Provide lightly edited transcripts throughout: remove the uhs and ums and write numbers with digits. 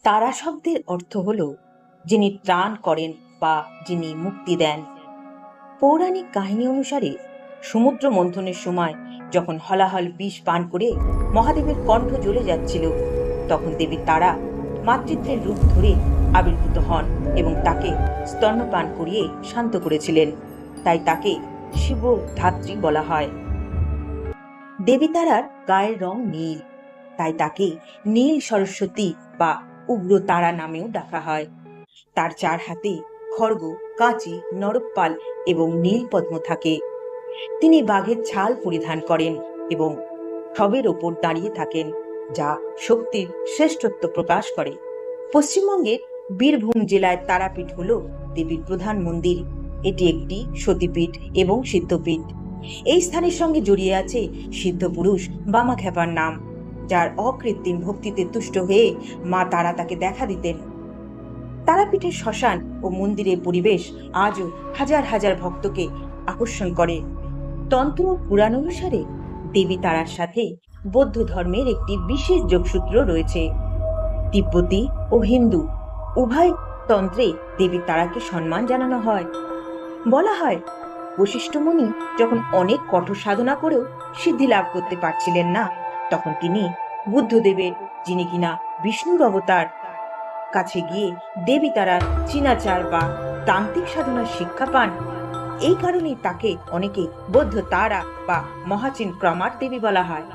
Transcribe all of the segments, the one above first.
তারা শব্দের অর্থ হল যিনি ত্রাণ করেন বা যিনি মুক্তি দেন। পৌরাণিক কাহিনী অনুসারে সমুদ্র মন্থনের সময় যখন হলাহল বিষ পান করে মহাদেবের কণ্ঠ জ্বলে যাচ্ছিল, তখন দেবী তারা মাতৃত্বের রূপ ধরে আবির্ভূত হন এবং তাকে স্তন্যপান করিয়ে শান্ত করেছিলেন। তাই তাকে শিব ধাত্রী বলা হয়। দেবী তারার গায়ের রং নীল, তাই তাকে নীল সরস্বতী বা উগ্র তারা নামেও ডাকা হয়। তার চার হাতে খড়গ, কাঁচি, নরকপাল এবং নীল পদ্ম থাকে। তিনি বাঘের ছাল পরিধান করেন এবং সবের ওপর দাঁড়িয়ে থাকেন, যা শক্তির শ্রেষ্ঠত্ব প্রকাশ করে। পশ্চিমবঙ্গের বীরভূম জেলায় তারাপীঠ হল দেবীর প্রধান মন্দির। এটি একটি সতীপীঠ এবং সিদ্ধপীঠ। এই স্থানের সঙ্গে জড়িয়ে আছে সিদ্ধ পুরুষ বামাখ্যাপার নাম, যার অকৃত্রিম ভক্তিতে তুষ্ট হয়ে মা তারা তাকে দেখা দিতেন। তারাপীঠের শ্মশান ও মন্দিরের পরিবেশ আজও হাজার হাজার ভক্তকে আকর্ষণ করে। তন্ত্র ও পুরাণ অনুসারে দেবী তারার সাথে বৌদ্ধ ধর্মের একটি বিশেষ যোগসূত্র রয়েছে। তিব্বতী ও হিন্দু উভয় তন্ত্রে দেবী তারাকে সম্মান জানানো হয়। বলা হয়, বশিষ্ঠ মুনি যখন অনেক কঠোর সাধনা করেও সিদ্ধি লাভ করতে পারছিলেন না, তখন তিনি বুদ্ধদেবের, যিনি কিনা বিষ্ণুর অবতার, কাছে গিয়ে দেবী তারার চীনাচার বা তান্ত্রিক সাধনার শিক্ষা পান। এই কারণেই তাকে অনেকে বৌদ্ধ তারা বা মহাচীন প্রমার দেবী বলা হয়।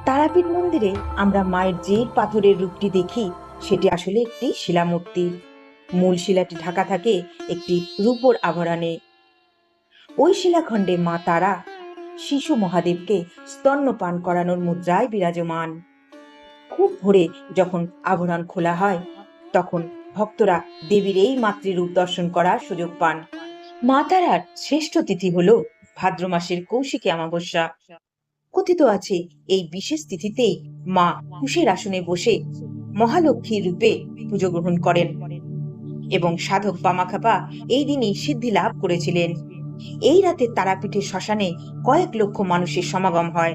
তারাপীঠ মন্দিরে আমরা মায়ের যে পাথরের রূপটি দেখি, সেটি আসলে একটি শিলামূর্তি। মূল শিলাটি ঢাকা থাকে একটি রূপোর আভরণে। ওই শিলাখণ্ডে মা তারা শিশু মহাদেবকে স্তন্যপান করানোর মুদ্রায় বিরাজমান। খুব ভোরে যখন আভরণ খোলা হয়, তখন ভক্তরা দেবীর এই মাতৃরূপ দর্শন করার সুযোগ পান। মা তারার শ্রেষ্ঠ তিথি হল ভাদ্র মাসের কৌশিকী অমাবস্যা। কথিত আছে, এই বিশেষ তিথিতেই মা কুশের আসনে বসে মহালক্ষ্মীর রূপে পুজো গ্রহণ করেন এবং সাধক বামাখ্যাপা এই দিনই সিদ্ধি লাভ করেছিলেন। এই রাতে তারাপীঠের শ্মশানে কয়েক লক্ষ মানুষের সমাগম হয়।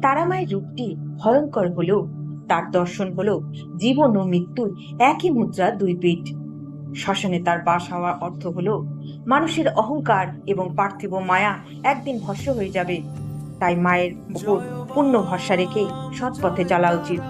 তারামায়ের রূপটি ভয়ঙ্কর হলেও তার দর্শন হলো জীবন ও মৃত্যুর একই মুদ্রার দুই পিঠ। শ্মশানে তার বাস হওয়া অর্থ হলো মানুষের অহংকার এবং পার্থিব মায়া একদিন ভস্ম হয়ে যাবে। তাই মায়ের উপর পূর্ণ ভরসা রেখে সৎ পথে চলা উচিত।